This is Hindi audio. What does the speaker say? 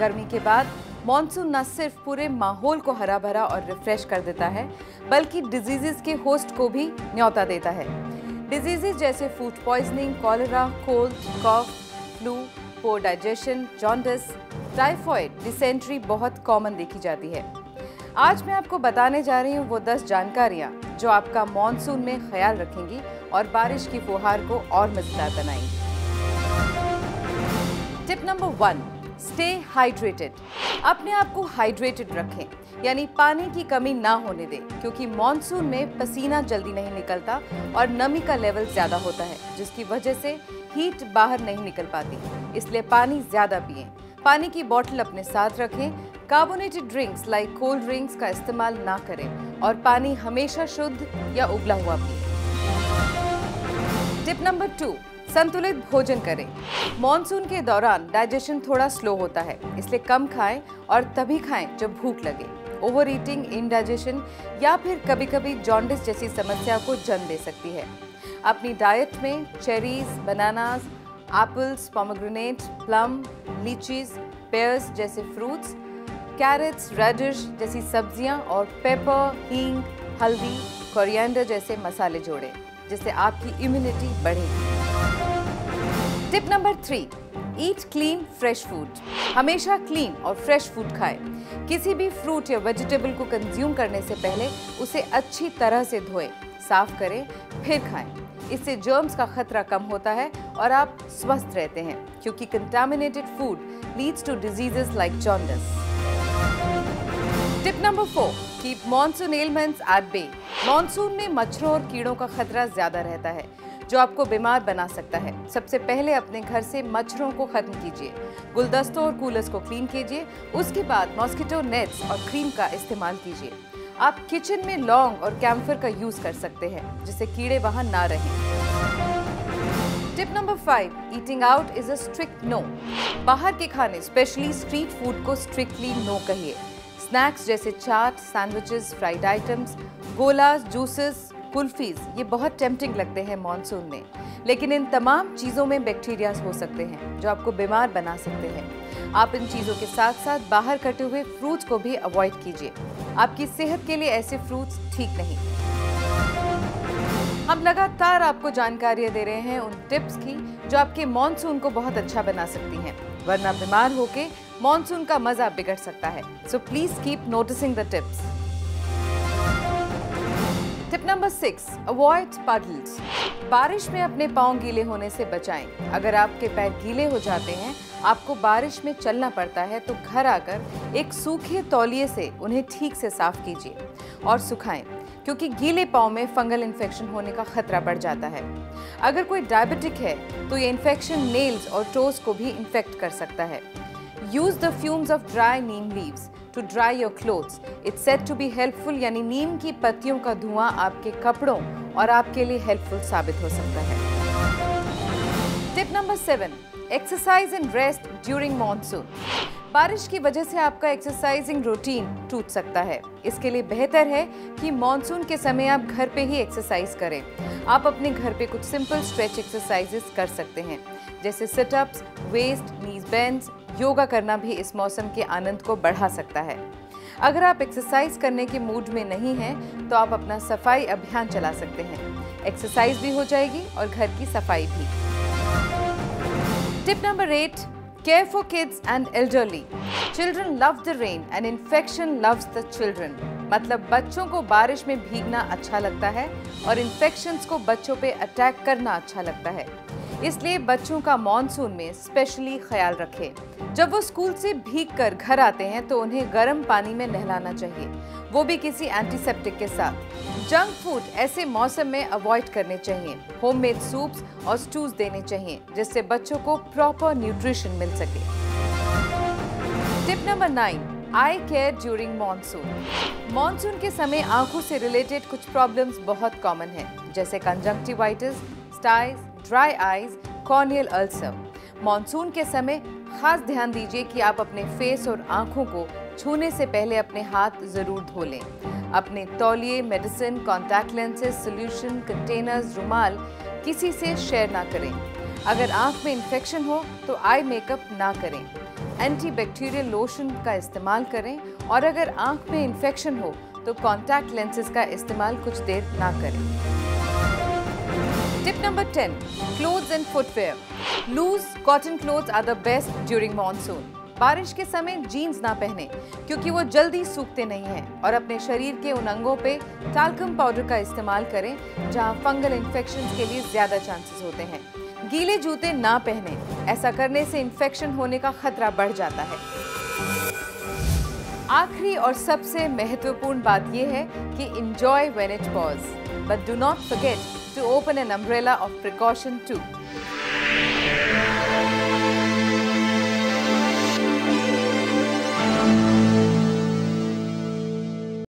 गर्मी के बाद मॉनसून न सिर्फ पूरे माहौल को हरा भरा और रिफ्रेश कर देता है, बल्कि डिजीजेस के होस्ट को भी न्योता देता है। डिजीजेस जैसे फूड पॉइजनिंग, कॉलेरा, कोल्ड, कॉफ, फ्लू, पोर डाइजेशन, जॉन्डिस, टाइफॉइड, डिसेंट्री बहुत कॉमन देखी जाती है। आज मैं आपको बताने जा रही हूँ वो 10 जानकारियाँ जो आपका मॉनसून में ख्याल रखेंगी और बारिश की फुहार को और मजेदार बनाएंगी। Tip number 1, stay hydrated. अपने आप को हाइड्रेटेड रखें, यानी पानी की कमी ना होने दें, क्योंकि मॉनसून में पसीना जल्दी नहीं निकलता और नमी का लेवल ज्यादा होता है, जिसकी वजह से हीट बाहर नहीं निकल पाती। इसलिए पानी ज्यादा पिएं। पानी की बोतल अपने साथ रखें। Carbonated drinks like cold drinks का इस्तेमाल ना करें और पानी हमेशा शुद्ध या उबला हुआ पिएं। टिप नंबर 2, संतुलित भोजन करें। मॉनसून के दौरान डाइजेशन थोड़ा स्लो होता है, इसलिए कम खाएं और तभी खाएं जब भूख लगे। ओवर ईटिंग, इंडाइजेशन या फिर कभी-कभी जॉन्डिस जैसी समस्या को जन्म दे सकती है। अपनी डाइट में cherries, bananas, apples, pomegranate, plum, लीचीज, pairs जैसे फ्रूट्स, कैरेट्स, रेडिश जैसी सब्जियां और पेपर, हींग, हल्दी, कोरिएंडर जैसे मसाले जोड़ें, जिससे आपकी इम्यूनिटी बढ़ेगी। टिप नंबर 3, ईट क्लीन फ्रेश फूड। हमेशा क्लीन और फ्रेश फूड खाएं। किसी भी फ्रूट या वेजिटेबल को कंज्यूम करने से पहले उसे अच्छी तरह से धोएं, साफ करें, फिर खाएं। इससे जर्म्स का खतरा कम होता है और आप स्वस्थ रहते हैं, क्योंकि contaminated food leads to diseases like jaundice. Tip number 4, keep monsoon elements at bay. Monsoon में मच्छरों और कीड़ों का खतरा ज्यादा रहता है, जो आपको बीमार बना सकता है। सबसे पहले अपने घर से मच्छरों को खत्म कीजिए। गुलदस्तों और कूलर्स को क्लीन कीजिए। उसके बाद मॉस्किटो नेट्स और क्रीम का इस्तेमाल कीजिए। आप किचन में लौंग और कैम्फर का यूज कर सकते हैं, जिससे कीड़े वहां ना रहें। Tip number 5, eating out is a strict no. बाहर के खाने, स्पेशली स्ट्रीट फूड को स्ट्रिक्टली नो कहिए। स्नैक्स जैसे चाट, सैंडविचेस, फ्राइड आइटम्स, गोलास, जूसेस, कुल्फीज ये बहुत टेम्पटिंग लगते हैं मॉनसून में, लेकिन इन तमाम चीज़ों में बैक्टीरिया हो सकते हैं जो आपको बीमार बना सकते हैं। आप इन चीज़ों के साथ साथ बाहर कटे हुए फ्रूट्स को भी अवॉइड कीजिए। आपकी सेहत के लिए ऐसे फ्रूट्स ठीक नहीं। हम लगातार आपको जानकारियाँ दे रहे हैं उन टिप्स की जो आपके मॉनसून को बहुत अच्छा बना सकती हैं, वरना बीमार होके मॉनसून का मजा बिगड़ सकता है। So please keep noticing the tips. Tip number 6, avoid puddles. बारिश में अपने पांव गीले होने से बचाएं। अगर आपके पैर गीले हो जाते हैं, आपको बारिश में चलना पड़ता है, तो घर आकर एक सूखे तौलिए से उन्हें ठीक से साफ कीजिए और सुखाएं, क्योंकि गीले पांव में फंगल इन्फेक्शन होने का खतरा बढ़ जाता है। अगर कोई डायबिटिक है तो ये इन्फेक्शन नेल्स और टोज को भी इन्फेक्ट कर सकता है। Use the fumes of dry neem leaves to dry your clothes. It's said to be helpful, यानी नीम की पत्तियों का धुआं आपके कपड़ों और आपके लिए हेल्पफुल साबित हो सकता है। Tip number 7, exercise and rest during monsoon. बारिश की वजह से आपका एक्सरसाइजिंग रूटीन टूट सकता है। इसके लिए बेहतर है कि मॉनसून के समय आप घर पे ही एक्सरसाइज करें। आप अपने घर पे कुछ सिंपल स्ट्रेच एक्सरसाइजेस कर सकते हैं, जैसे सिटअप्स, वेस्ट, नीज बेंड्स। योगा करना भी इस मौसम के आनंद को बढ़ा सकता है। अगर आप एक्सरसाइज करने के मूड में नहीं हैं, तो आप अपना सफाई अभियान चला सकते हैं। एक्सरसाइज भी हो जाएगी और घर की सफाई भी। Tip number 8, care for kids and elderly. Children love the rain and infection loves the children. मतलब बच्चों को बारिश में भीगना अच्छा लगता है और इन्फेक्शंस को बच्चों पे अटैक करना अच्छा लगता है। इसलिए बच्चों का मॉनसून में स्पेशली ख्याल रखें। जब वो स्कूल से भीगकर घर आते हैं तो उन्हें गर्म पानी में नहलाना चाहिए, वो भी किसी एंटीसेप्टिक के साथ। जंक फूड ऐसे मौसम में अवॉइड करने चाहिए। होममेड सूप्स और स्टूज देने चाहिए, जिससे बच्चों को प्रॉपर न्यूट्रिशन मिल सके। टिप नंबर 9, आई केयर ड्यूरिंग मॉनसून। मॉनसून के समय आंखों से रिलेटेड कुछ प्रॉब्लम्स बहुत कॉमन हैं, जैसे conjunctivitis, styes, dry eyes, corneal ulcer. Monsoon के समय खास ध्यान दीजिए कि आप अपने फेस और आंखों को छूने से पहले अपने हाथ जरूर धो लें। अपने तौलिए, medicine, contact lenses, solution, containers, रुमाल किसी से शेयर ना करें। अगर आंख में इन्फेक्शन हो तो आई मेकअप ना करें। एंटीबैक्टीरियल लोशन का इस्तेमाल करें और अगर आंख में इन्फेक्शन हो तो कॉन्टैक्ट लेंसेज का इस्तेमाल कुछ देर ना करें। Tip number 10, clothes and footwear. Loose cotton clothes are the best during monsoon. बारिश के समय जीन्स ना पहने क्योंकि वो जल्दी सूखते नहीं हैं और अपने शरीर के उन अंगों पे टाल्कम पाउडर का इस्तेमाल करें जहां फंगल इन्फेक्शंस के लिए ज्यादा चांसेस होते हैं। गीले जूते ना पहने, ऐसा करने से इन्फेक्शन होने का खतरा बढ़ जाता है। आखिरी और सबसे महत्वपूर्ण बात यह है कि enjoy when it pours, but do not forget to open an umbrella of precaution too.